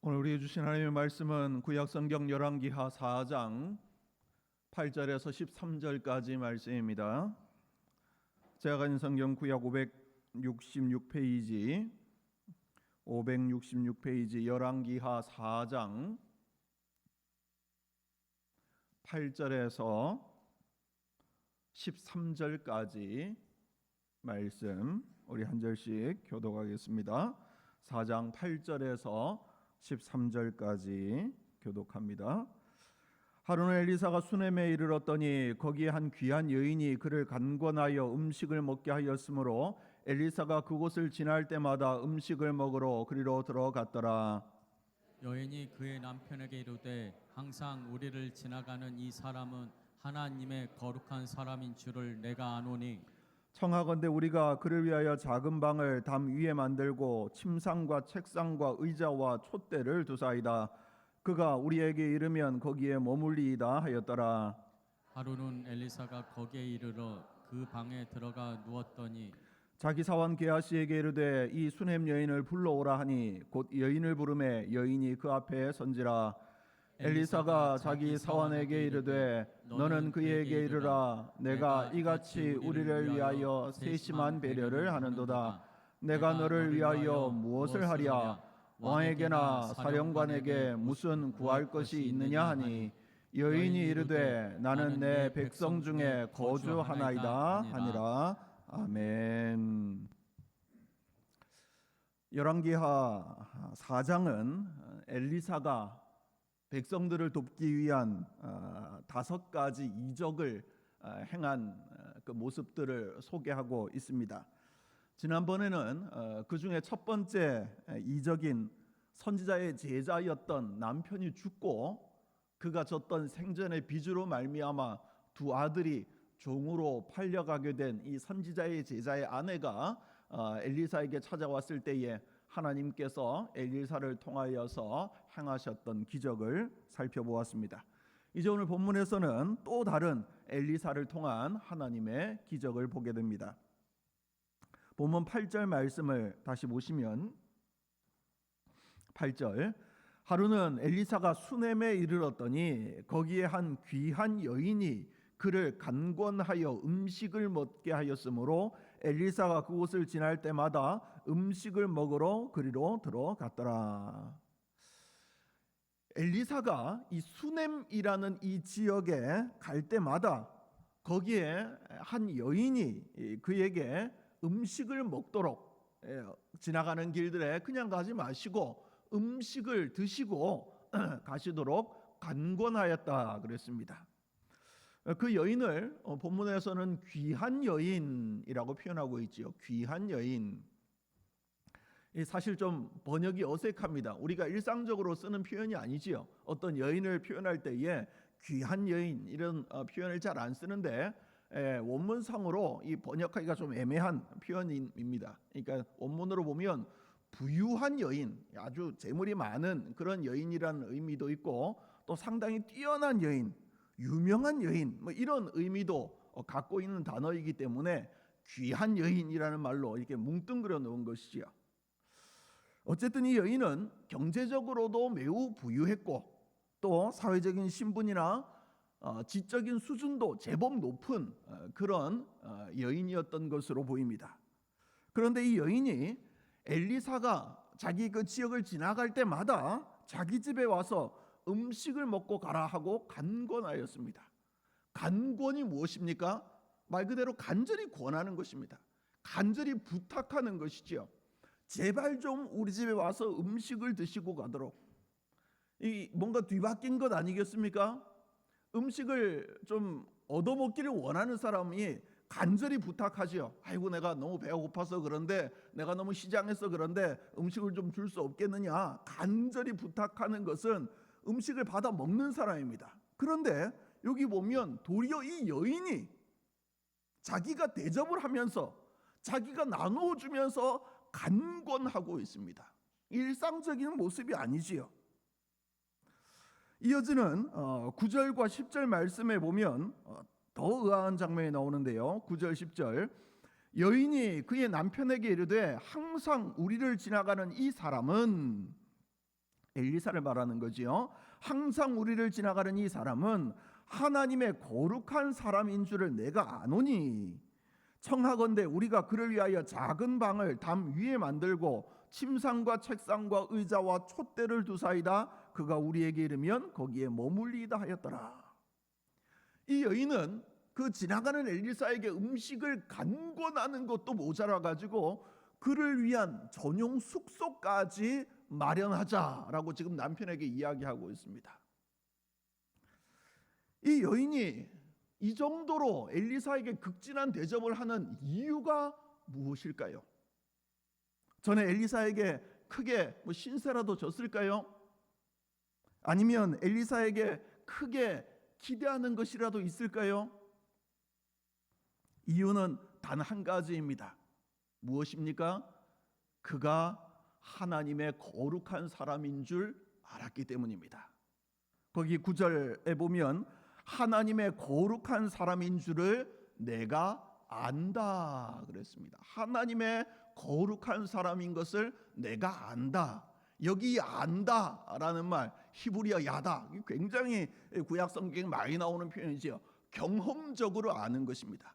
오늘 우리에게 주신 하나님의 말씀은 구약성경 열왕기하 4장 8절에서 13절까지 말씀입니다. 제가 가진 성경 구약 566페이지 열왕기하 4장 8절에서 13절까지 말씀 우리 한 절씩 교독하겠습니다. 4장 8절에서 13절까지 교독합니다. 하루는 엘리사가 수넴에 이르렀더니 거기에 한 귀한 여인이 그를 간권하여 음식을 먹게 하였으므로 엘리사가 그곳을 지날 때마다 음식을 먹으러 그리로 들어갔더라. 여인이 그의 남편에게 이르되 항상 우리를 지나가는 이 사람은 하나님의 거룩한 사람인 줄을 내가 아노니 청하건대 우리가 그를 위하여 작은 방을 담 위에 만들고 침상과 책상과 의자와 촛대를 두사이다. 그가 우리에게 이르면 거기에 머물리이다 하였더라. 하루는 엘리사가 거기에 이르러 그 방에 들어가 누웠더니 자기 사원 게하시에게 이르되 이 수넴 여인을 불러오라 하니 곧 여인을 부르매 여인이 그 앞에 선지라. 엘리사가 자기 사원에게 이르되 너는 그에게 이르라. 내가 이같이 우리를 위하여 세심한 배려를 하는도다. 내가 너를 위하여 무엇을 하랴? 왕에게나 사령관에게 무슨 구할 것이 있느냐 하니 여인이 이르되 나는 내 백성 중에 거주하나이다 하니라. 아멘. 열왕기하 4장은 엘리사가 백성들을 돕기 위한 5가지 이적을 행한 그 모습들을 소개하고 있습니다. 지난번에는 그 중에 첫 번째 이적인 선지자의 제자였던 남편이 죽고 그가 졌던 생전의 빚으로 말미암아 두 아들이 종으로 팔려가게 된 이 선지자의 제자의 아내가 엘리사에게 찾아왔을 때에 하나님께서 엘리사를 통하여서 행하셨던 기적을 살펴보았습니다. 이제 오늘 본문에서는 또 다른 엘리사를 통한 하나님의 기적을 보게 됩니다. 본문 8절 말씀을 다시 보시면 8절 하루는 엘리사가 수넴에 이르렀더니 거기에 한 귀한 여인이 그를 간권하여 음식을 먹게 하였으므로 엘리사가 그곳을 지날 때마다 음식을 먹으러 그리로 들어갔더라. 엘리사가 이 수넴이라는 이 지역에 갈 때마다 거기에 한 여인이 그에게 음식을 먹도록 지나가는 길들에 그냥 가지 마시고 음식을 드시고 가시도록 간권하였다 그랬습니다. 그 여인을 본문에서는 귀한 여인이라고 표현하고 있지요. 귀한 여인. 사실 좀 번역이 어색합니다. 우리가 일상적으로 쓰는 표현이 아니지요. 어떤 여인을 표현할 때에 귀한 여인 이런 표현을 잘 안 쓰는데 원문상으로 이 번역하기가 좀 애매한 표현입니다. 그러니까 원문으로 보면 부유한 여인, 아주 재물이 많은 그런 여인이라는 의미도 있고 또 상당히 뛰어난 여인, 유명한 여인 뭐 이런 의미도 갖고 있는 단어이기 때문에 귀한 여인이라는 말로 이렇게 뭉뚱그려 놓은 것이지요. 어쨌든 이 여인은 경제적으로도 매우 부유했고 또 사회적인 신분이나 지적인 수준도 제법 높은 그런 여인이었던 것으로 보입니다. 그런데 이 여인이 엘리사가 자기 그 지역을 지나갈 때마다 자기 집에 와서 음식을 먹고 가라 하고 간권하였습니다. 간권이 무엇입니까? 말 그대로 간절히 권하는 것입니다. 간절히 부탁하는 것이지요. 제발 좀 우리 집에 와서 음식을 드시고 가도록. 이 뭔가 뒤바뀐 것 아니겠습니까? 음식을 좀 얻어먹기를 원하는 사람이 간절히 부탁하지요. 아이고 내가 너무 배가 고파서 그런데 내가 너무 시장에서 그런데 음식을 좀 줄 수 없겠느냐. 간절히 부탁하는 것은 음식을 받아 먹는 사람입니다. 그런데 여기 보면 도리어 이 여인이 자기가 대접을 하면서 자기가 나누어 주면서 간권하고 있습니다. 일상적인 모습이 아니지요. 이어지는 9절과 10절 말씀에 보면 더 의아한 장면이 나오는데요. 9절 10절 여인이 그의 남편에게 이르되 항상 우리를 지나가는 이 사람은 엘리사를 말하는 거지요. 항상 우리를 지나가는 이 사람은 하나님의 거룩한 사람인 줄을 내가 아노니 청하건대 우리가 그를 위하여 작은 방을 담 위에 만들고 침상과 책상과 의자와 촛대를 두사이다. 그가 우리에게 이르면 거기에 머물리이다 하였더라. 이 여인은 그 지나가는 엘리사에게 음식을 간권하는 것도 모자라 가지고 그를 위한 전용 숙소까지 마련하자라고 지금 남편에게 이야기하고 있습니다. 이 여인이 이 정도로 엘리사에게 극진한 대접을 하는 이유가 무엇일까요? 전에 엘리사에게 크게 신세라도 졌을까요? 아니면 엘리사에게 크게 기대하는 것이라도 있을까요? 이유는 단 한 가지입니다. 무엇입니까? 그가 하나님의 거룩한 사람인 줄 알았기 때문입니다. 거기 9절에 보면 하나님의 거룩한 사람인 줄을 내가 안다 그랬습니다. 하나님의 거룩한 사람인 것을 내가 안다. 여기 안다라는 말 히브리어 야다, 굉장히 구약 성경에 많이 나오는 표현이지요. 경험적으로 아는 것입니다.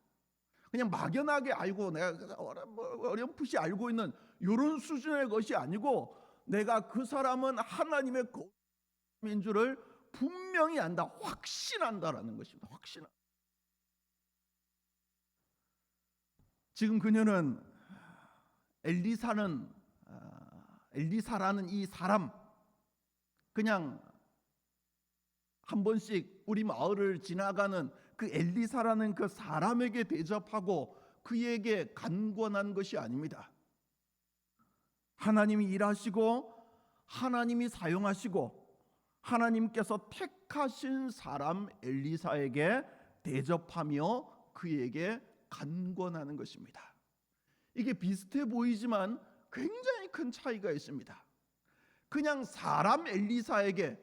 그냥 막연하게 알고 내가 어렴풋이 알고 있는 이런 수준의 것이 아니고 내가 그 사람은 하나님의 거룩인 줄을 분명히 안다, 확신한다라는 것입니다. 확신. 지금 그녀는 엘리사라는 이 사람, 그냥 한 번씩 우리 마을을 지나가는 그 엘리사라는 그 사람에게 대접하고 그에게 간권한 것이 아닙니다. 하나님이 일하시고 하나님이 사용하시고 하나님께서 택하신 사람 엘리사에게 대접하며 그에게 간권하는 것입니다. 이게 비슷해 보이지만 굉장히 큰 차이가 있습니다. 그냥 사람 엘리사에게,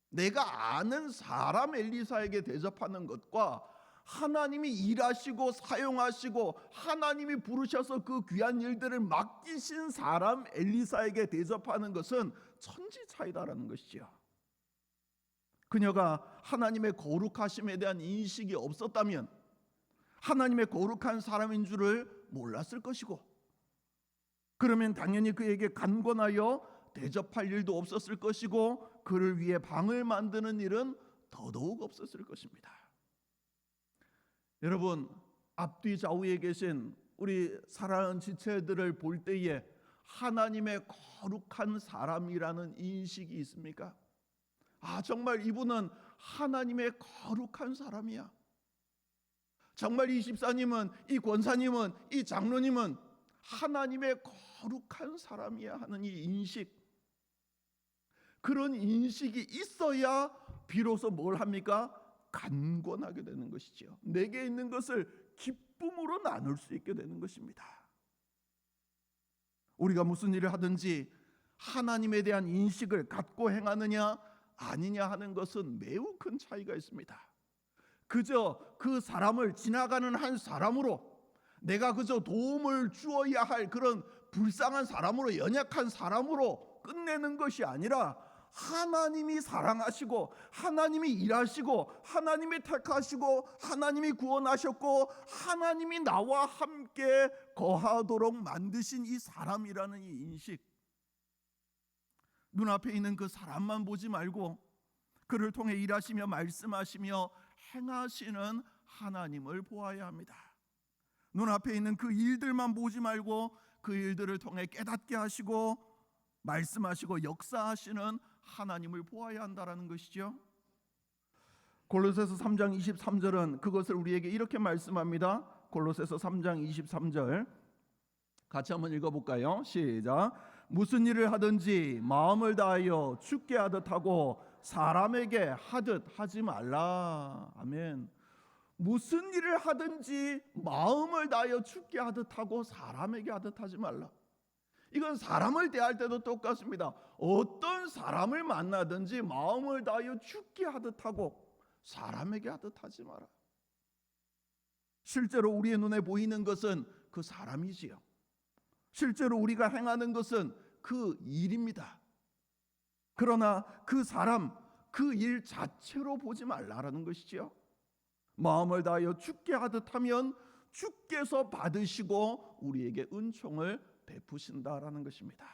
내가 아는 사람 엘리사에게 대접하는 것과 하나님이 일하시고 사용하시고 하나님이 부르셔서 그 귀한 일들을 맡기신 사람 엘리사에게 대접하는 것은 천지 차이다라는 것이죠. 그녀가 하나님의 거룩하심에 대한 인식이 없었다면 하나님의 거룩한 사람인 줄을 몰랐을 것이고, 그러면 당연히 그에게 간권하여 대접할 일도 없었을 것이고 그를 위해 방을 만드는 일은 더더욱 없었을 것입니다. 여러분, 앞뒤 좌우에 계신 우리 사랑하는 지체들을 볼 때에 하나님의 거룩한 사람이라는 인식이 있습니까? 정말 이분은 하나님의 거룩한 사람이야. 정말 이 집사님은, 이 권사님은, 이 장로님은 하나님의 거룩한 사람이야 하는 이 인식, 그런 인식이 있어야 비로소 뭘 합니까? 간권하게 되는 것이죠. 내게 있는 것을 기쁨으로 나눌 수 있게 되는 것입니다. 우리가 무슨 일을 하든지 하나님에 대한 인식을 갖고 행하느냐 아니냐 하는 것은 매우 큰 차이가 있습니다. 그저 그 사람을 지나가는 한 사람으로, 내가 그저 도움을 주어야 할 그런 불쌍한 사람으로, 연약한 사람으로 끝내는 것이 아니라 하나님이 사랑하시고 하나님이 일하시고 하나님이 택하시고 하나님이 구원하셨고 하나님이 나와 함께 거하도록 만드신 이 사람이라는 이 인식, 눈앞에 있는 그 사람만 보지 말고 그를 통해 일하시며 말씀하시며 행하시는 하나님을 보아야 합니다. 눈앞에 있는 그 일들만 보지 말고 그 일들을 통해 깨닫게 하시고 말씀하시고 역사하시는 하나님을 보아야 한다라는 것이죠. 골로새서 3장 23절은 그것을 우리에게 이렇게 말씀합니다. 골로새서 3장 23절 같이 한번 읽어볼까요? 시작. 무슨 일을 하든지 마음을 다하여 주께 하듯 하고 사람에게 하듯 하지 말라. 아멘. 무슨 일을 하든지 마음을 다하여 주께 하듯 하고 사람에게 하듯 하지 말라. 이건 사람을 대할 때도 똑같습니다. 어떤 사람을 만나든지 마음을 다하여 주께 하듯 하고 사람에게 하듯 하지 마라. 실제로 우리의 눈에 보이는 것은 그 사람이지요. 실제로 우리가 행하는 것은 그 일입니다. 그러나 그 사람, 그 일 자체로 보지 말라라는 것이지요. 마음을 다하여 주께 하듯 하면 주께서 받으시고 우리에게 은총을 베푸신다라는 것입니다.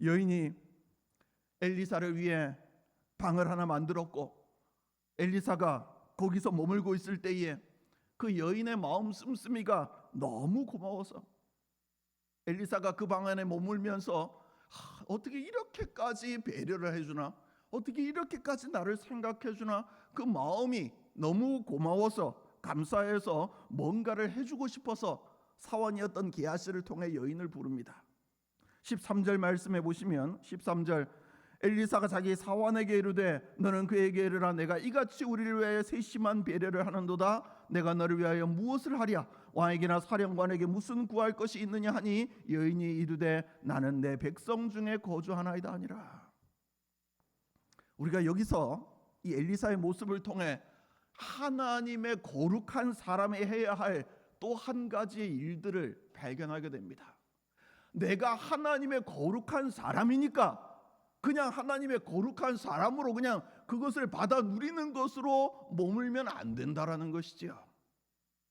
여인이 엘리사를 위해 방을 하나 만들었고 엘리사가 거기서 머물고 있을 때에 그 여인의 마음 씀씀이가 너무 고마워서 엘리사가 그 방 안에 머물면서 어떻게 이렇게까지 배려를 해주나, 어떻게 이렇게까지 나를 생각해주나, 그 마음이 너무 고마워서 감사해서 뭔가를 해주고 싶어서 사원이었던 게하시를 통해 여인을 부릅니다. 13절 말씀해 보시면 13절 엘리사가 자기 사원에게 이르되 너는 그에게 이르라 내가 이같이 우리를 위하여 세심한 배려를 하는도다. 내가 너를 위하여 무엇을 하랴? 왕에게나 사령관에게 무슨 구할 것이 있느냐 하니 여인이 이르되 나는 내 백성 중에 거주하나이다 하니라. 우리가 여기서 이 엘리사의 모습을 통해 하나님의 거룩한 사람이 해야 할 또 한 가지의 일들을 발견하게 됩니다. 내가 하나님의 거룩한 사람이니까 그냥 하나님의 거룩한 사람으로 그냥 그것을 받아 누리는 것으로 머물면 안 된다라는 것이지요.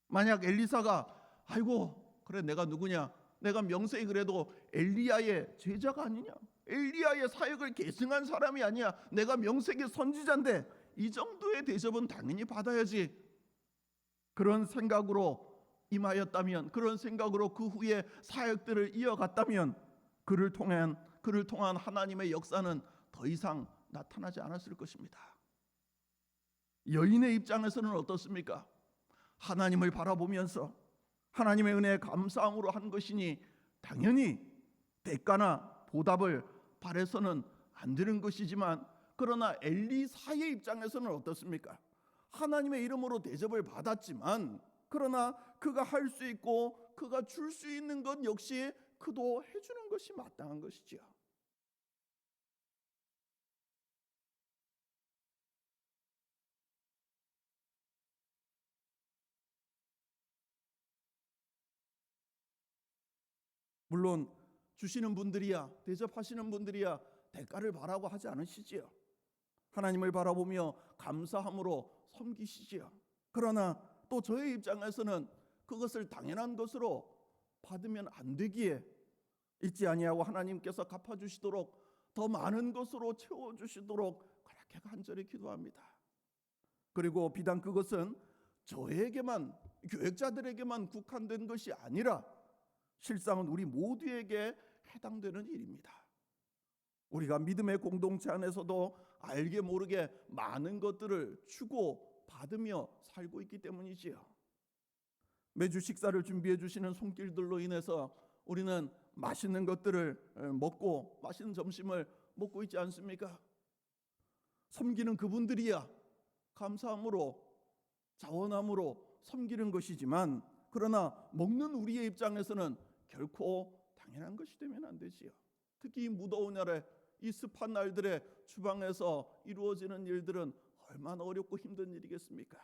만약 엘리사가 아이고 그래 내가 누구냐, 내가 명색이 그래도 엘리야의 제자가 아니냐, 엘리야의 사역을 계승한 사람이 아니야, 내가 명색의 선지자인데 이 정도의 대접은 당연히 받아야지, 그런 생각으로 임하였다면, 그런 생각으로 그 후에 사역들을 이어갔다면 그를 통한 하나님의 역사는 더 이상 나타나지 않았을 것입니다. 여인의 입장에서는 어떻습니까? 하나님을 바라보면서 하나님의 은혜에 감사함으로 한 것이니 당연히 대가나 보답을 바라서는 안 되는 것이지만, 그러나 엘리사의 입장에서는 어떻습니까? 하나님의 이름으로 대접을 받았지만 그러나 그가 할 수 있고 그가 줄 수 있는 것 역시 그도 해주는 것이 마땅한 것이지요. 물론 주시는 분들이야, 대접하시는 분들이야 대가를 바라고 하지 않으시지요. 하나님을 바라보며 감사함으로 섬기시지요. 그러나 또 저의 입장에서는 그것을 당연한 것으로 받으면 안 되기에 잊지 아니하고 하나님께서 갚아주시도록 더 많은 것으로 채워주시도록 그렇게 간절히 기도합니다. 그리고 비단 그것은 저에게만, 교역자들에게만 국한된 것이 아니라 실상은 우리 모두에게 해당되는 일입니다. 우리가 믿음의 공동체 안에서도 알게 모르게 많은 것들을 주고 받으며 살고 있기 때문이지요. 매주 식사를 준비해 주시는 손길들로 인해서 우리는 맛있는 것들을 먹고 맛있는 점심을 먹고 있지 않습니까? 섬기는 그분들이야 감사함으로 자원함으로 섬기는 것이지만, 그러나 먹는 우리의 입장에서는 결코 당연한 것이 되면 안 되지요. 특히 이 무더운 날에, 이 습한 날들에 주방에서 이루어지는 일들은 얼마나 어렵고 힘든 일이겠습니까?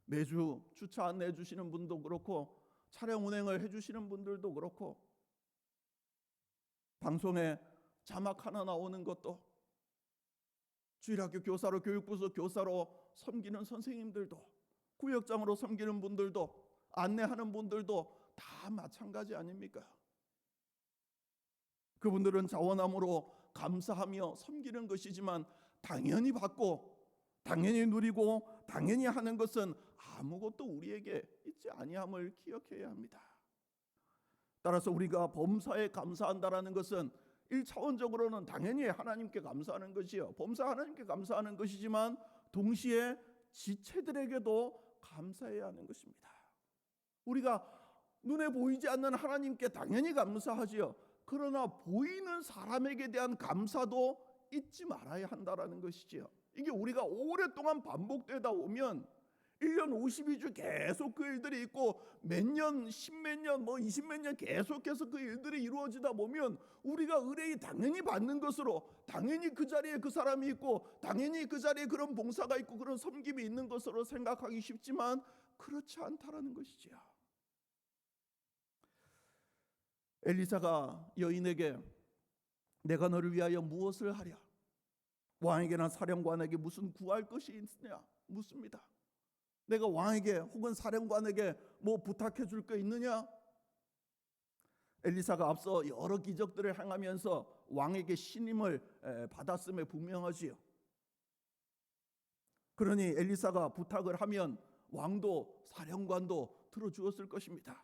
매주 주차 안내해 주시는 분도 그렇고 차량 운행을 해주시는 분들도 그렇고 방송에 자막 하나 나오는 것도, 주일학교 교사로, 교육부서 교사로 섬기는 선생님들도, 구역장으로 섬기는 분들도, 안내하는 분들도 다 마찬가지 아닙니까? 그분들은 자원함으로 감사하며 섬기는 것이지만 당연히 받고 당연히 누리고 당연히 하는 것은 아무것도 우리에게 있지 아니함을 기억해야 합니다. 따라서 우리가 범사에 감사한다라는 것은 1차원적으로는 당연히 하나님께 감사하는 것이요, 범사 하나님께 감사하는 것이지만 동시에 지체들에게도 감사해야 하는 것입니다. 우리가 눈에 보이지 않는 하나님께 당연히 감사하지요. 그러나 보이는 사람에게 대한 감사도 잊지 말아야 한다라는 것이지요. 이게 우리가 오랫동안 반복되다 오면 1년 52주 계속 그 일들이 있고 몇 년, 10몇 년, 20몇 년 계속해서 그 일들이 이루어지다 보면 우리가 의뢰이 당연히 받는 것으로, 당연히 그 자리에 그 사람이 있고 당연히 그 자리에 그런 봉사가 있고 그런 섬김이 있는 것으로 생각하기 쉽지만 그렇지 않다라는 것이지요. 엘리사가 여인에게 내가 너를 위하여 무엇을 하랴? 왕에게나 사령관에게 무슨 구할 것이 있느냐 묻습니다. 내가 왕에게 혹은 사령관에게 뭐 부탁해 줄 거 있느냐? 엘리사가 앞서 여러 기적들을 행하면서 왕에게 신임을 받았음에 분명하지요. 그러니 엘리사가 부탁을 하면 왕도 사령관도 들어주었을 것입니다.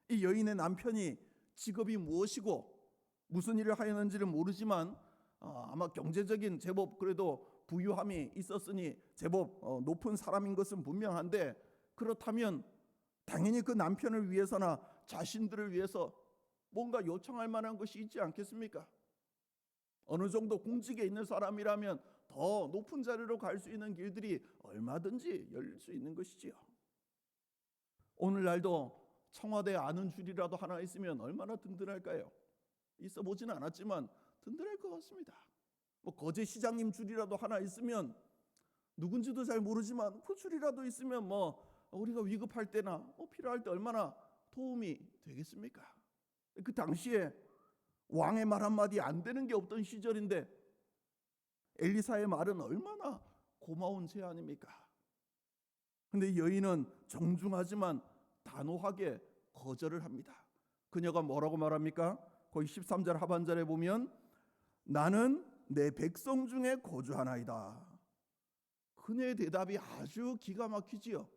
이 여인의 남편이 직업이 무엇이고 무슨 일을 하였는지를 모르지만 아마 경제적인 제법 그래도 부유함이 있었으니 제법 높은 사람인 것은 분명한데, 그렇다면 당연히 그 남편을 위해서나 자신들을 위해서 뭔가 요청할 만한 것이 있지 않겠습니까? 어느 정도 공직에 있는 사람이라면 더 높은 자리로 갈 수 있는 길들이 얼마든지 열릴 수 있는 것이지요. 오늘날도 청와대에 아는 줄이라도 하나 있으면 얼마나 든든할까요? 있어 보지는 않았지만 든든할 것 같습니다. 뭐 거제 시장님 줄이라도 하나 있으면 누군지도 잘 모르지만 그 줄이라도 있으면 뭐 우리가 위급할 때나 필요할 때 얼마나 도움이 되겠습니까? 그 당시에 왕의 말 한마디 안 되는 게 없던 시절인데 엘리사의 말은 얼마나 고마운 제안입니까? 근데 여인은 정중하지만 단호하게 거절을 합니다. 그녀가 뭐라고 말합니까? 거기 13절 하반절에 보면 나는 내 백성 중에 거주하나이다. 그녀의 대답이 아주 기가 막히지요.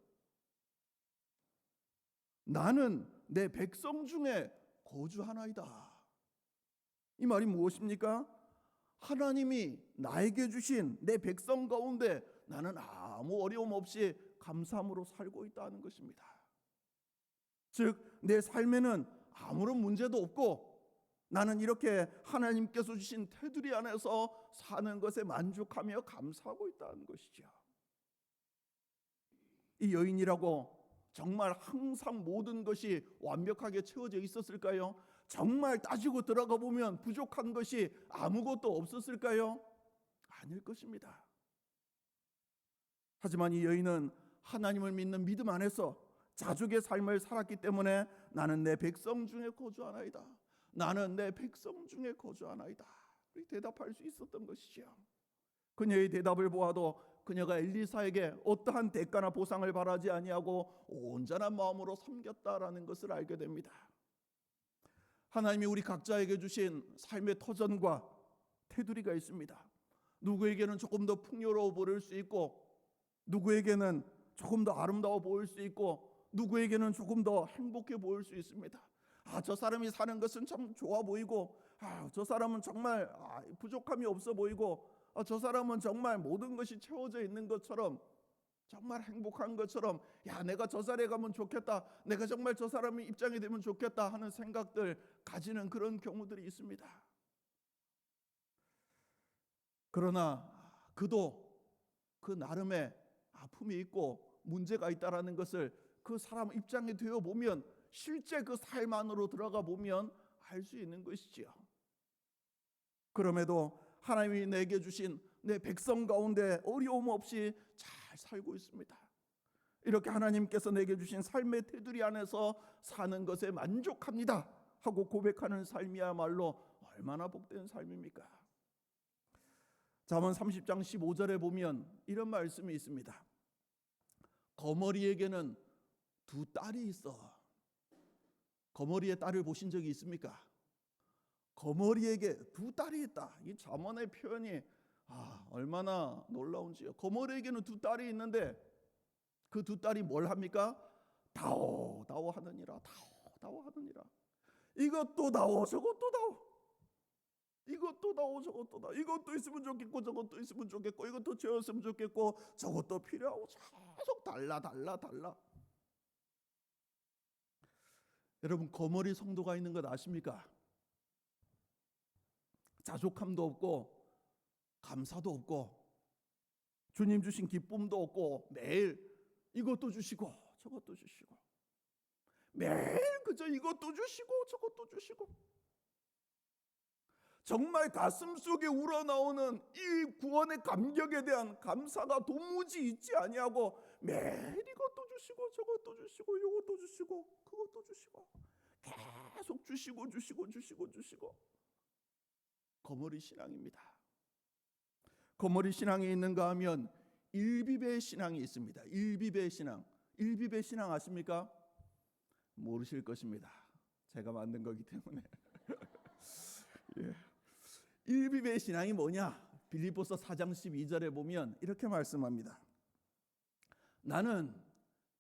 나는 내 백성 중에 거주하나이다. 이 말이 무엇입니까? 하나님이 나에게 주신 내 백성 가운데 나는 아무 어려움 없이 감사함으로 살고 있다는 것입니다. 즉, 내 삶에는 아무런 문제도 없고 나는 이렇게 하나님께서 주신 테두리 안에서 사는 것에 만족하며 감사하고 있다는 것이죠. 이 여인이라고 정말 항상 모든 것이 완벽하게 채워져 있었을까요? 정말 따지고 들어가 보면 부족한 것이 아무것도 없었을까요? 아닐 것입니다. 하지만 이 여인은 하나님을 믿는 믿음 안에서 자족의 삶을 살았기 때문에 나는 내 백성 중에 거주하나이다. 나는 내 백성 중에 거주하나이다. 이렇게 대답할 수 있었던 것이죠. 그녀의 대답을 보아도 그녀가 엘리사에게 어떠한 대가나 보상을 바라지 아니하고 온전한 마음으로 섬겼다라는 것을 알게 됩니다. 하나님이 우리 각자에게 주신 삶의 터전과 테두리가 있습니다. 누구에게는 조금 더 풍요로워 보일 수 있고, 누구에게는 조금 더 아름다워 보일 수 있고, 누구에게는 조금 더 행복해 보일 수 있습니다. 저 사람이 사는 것은 참 좋아 보이고, 저 사람은 정말 부족함이 없어 보이고, 저 사람은 정말 모든 것이 채워져 있는 것처럼, 정말 행복한 것처럼, 내가 저 자리에 가면 좋겠다, 내가 정말 저 사람의 입장이 되면 좋겠다 하는 생각들 가지는 그런 경우들이 있습니다. 그러나 그도 그 나름의 아픔이 있고 문제가 있다라는 것을 그 사람 입장에 되어 보면, 실제 그 삶 안으로 들어가 보면 알 수 있는 것이지요. 그럼에도 하나님이 내게 주신 내 백성 가운데 어려움 없이 잘 살고 있습니다. 이렇게 하나님께서 내게 주신 삶의 테두리 안에서 사는 것에 만족합니다 하고 고백하는 삶이야말로 얼마나 복된 삶입니까? 잠언 30장 15절에 보면 이런 말씀이 있습니다. 거머리에게는 두 딸이 있어. 거머리의 딸을 보신 적이 있습니까? 거머리에게 두 딸이 있다. 이 잠언의 표현이 얼마나 놀라운지요. 거머리에게는 두 딸이 있는데 그 두 딸이 뭘 합니까? 다오 다오 하느니라. 다오 다오 하느니라. 이것도 다오 저것도 다오. 이것도 다오 저것도 다오. 이것도 있으면 좋겠고 저것도 있으면 좋겠고 이것도 채웠으면 좋겠고 저것도 필요하고 계속 달라. 여러분, 거머리 성도가 있는 것 아십니까? 자족함도 없고 감사도 없고 주님 주신 기쁨도 없고 매일 이것도 주시고 저것도 주시고 매일 그저 이것도 주시고 저것도 주시고 정말 가슴속에 우러나오는 이 구원의 감격에 대한 감사가 도무지 있지 아니하고 매일 이것도 주시고 저것도 주시고 이것도 주시고 그것도 주시고 계속 주시고 거머리 신앙입니다. 거머리 신앙이 있는가 하면 일비배 신앙이 있습니다. 일비배 신앙. 일비배 신앙 아십니까? 모르실 것입니다. 제가 만든 거기 때문에. 예. 일비배 신앙이 뭐냐? 빌립보서 4장 12절에 보면 이렇게 말씀합니다. 나는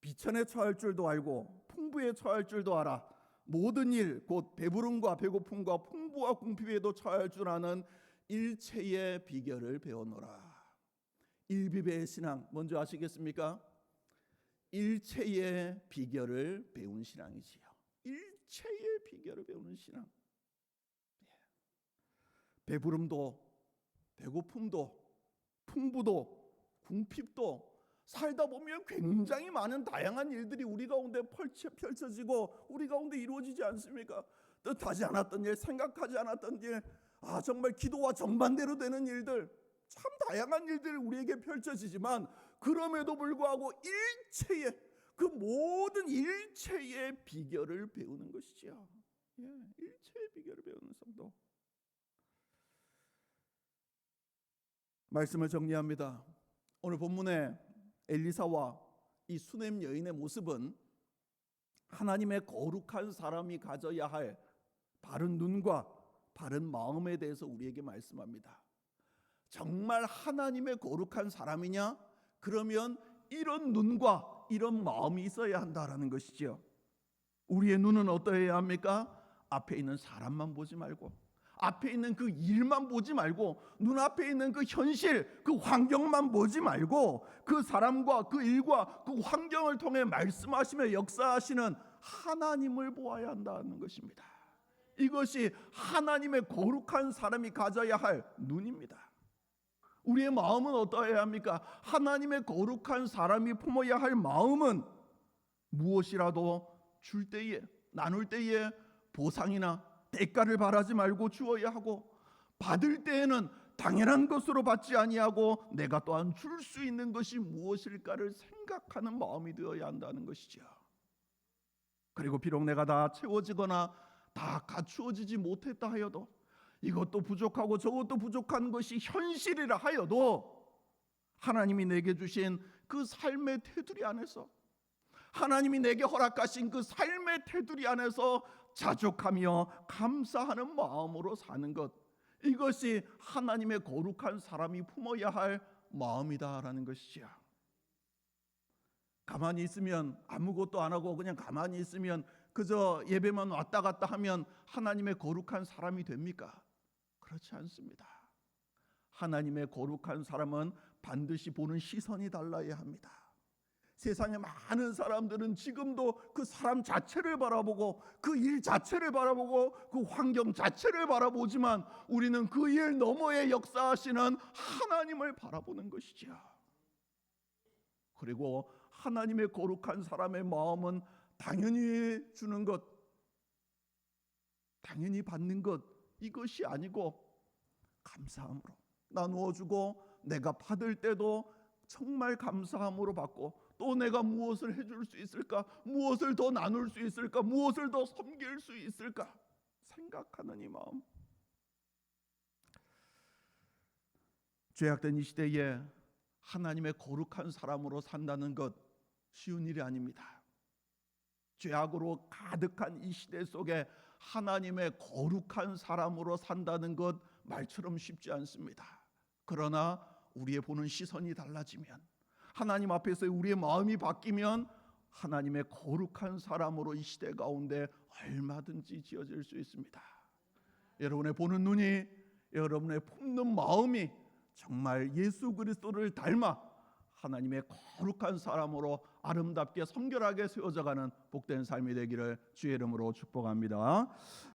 비천에 처할 줄도 알고 풍부에 처할 줄도 알아. 모든 일 곧 배부름과 배고픔과 풍부와 궁핍에도 처할 줄 아는 일체의 비결을 배워노라. 일비배의 신앙 먼저 아시겠습니까? 일체의 비결을 배운 신앙이지요. 일체의 비결을 배우는 신앙. 배부름도 배고픔도 풍부도 궁핍도 살다 보면 굉장히 많은 다양한 일들이 우리 가운데 펼쳐지고 우리 가운데 이루어지지 않습니까? 뜻하지 않았던 일, 생각하지 않았던 일, 정말 기도와 정반대로 되는 일들, 참 다양한 일들이 우리에게 펼쳐지지만 그럼에도 불구하고 일체의 그 모든 일체의 비결을 배우는 것이지요. 일체의 비결을 배우는 성도. 말씀을 정리합니다. 오늘 본문에 엘리사와 이 수넴 여인의 모습은 하나님의 거룩한 사람이 가져야 할 바른 눈과 바른 마음에 대해서 우리에게 말씀합니다. 정말 하나님의 거룩한 사람이냐? 그러면 이런 눈과 이런 마음이 있어야 한다라는 것이죠. 우리의 눈은 어떠해야 합니까? 앞에 있는 사람만 보지 말고, 앞에 있는 그 일만 보지 말고, 눈앞에 있는 그 현실, 그 환경만 보지 말고 그 사람과 그 일과 그 환경을 통해 말씀하시며 역사하시는 하나님을 보아야 한다는 것입니다. 이것이 하나님의 거룩한 사람이 가져야 할 눈입니다. 우리의 마음은 어떠해야 합니까? 하나님의 거룩한 사람이 품어야 할 마음은 무엇이라도 줄 때에, 나눌 때에 보상이나 대가를 바라지 말고 주어야 하고, 받을 때에는 당연한 것으로 받지 아니하고 내가 또한 줄 수 있는 것이 무엇일까를 생각하는 마음이 되어야 한다는 것이죠. 그리고 비록 내가 다 채워지거나 다 갖추어지지 못했다 하여도, 이것도 부족하고 저것도 부족한 것이 현실이라 하여도 하나님이 내게 주신 그 삶의 테두리 안에서, 하나님이 내게 허락하신 그 삶의 테두리 안에서 자족하며 감사하는 마음으로 사는 것, 이것이 하나님의 거룩한 사람이 품어야 할 마음이다라는 것이죠. 가만히 있으면, 아무것도 안 하고 그냥 가만히 있으면, 그저 예배만 왔다 갔다 하면 하나님의 거룩한 사람이 됩니까? 그렇지 않습니다. 하나님의 거룩한 사람은 반드시 보는 시선이 달라야 합니다. 세상에 많은 사람들은 지금도 그 사람 자체를 바라보고 그 일 자체를 바라보고 그 환경 자체를 바라보지만, 우리는 그 일 너머에 역사하시는 하나님을 바라보는 것이죠. 그리고 하나님의 거룩한 사람의 마음은 당연히 주는 것, 당연히 받는 것, 이것이 아니고 감사함으로 나누어 주고, 내가 받을 때도 정말 감사함으로 받고, 또 내가 무엇을 해줄 수 있을까, 무엇을 더 나눌 수 있을까, 무엇을 더 섬길 수 있을까 생각하는 이 마음. 죄악된 이 시대에 하나님의 거룩한 사람으로 산다는 것 쉬운 일이 아닙니다. 죄악으로 가득한 이 시대 속에 하나님의 거룩한 사람으로 산다는 것 말처럼 쉽지 않습니다. 그러나 우리의 보는 시선이 달라지면, 하나님 앞에서 우리의 마음이 바뀌면 하나님의 거룩한 사람으로 이 시대 가운데 얼마든지 지어질 수 있습니다. 여러분의 보는 눈이, 여러분의 품는 마음이 정말 예수 그리스도를 닮아 하나님의 거룩한 사람으로 아름답게 성결하게 세워져가는 복된 삶이 되기를 주의 이름으로 축복합니다.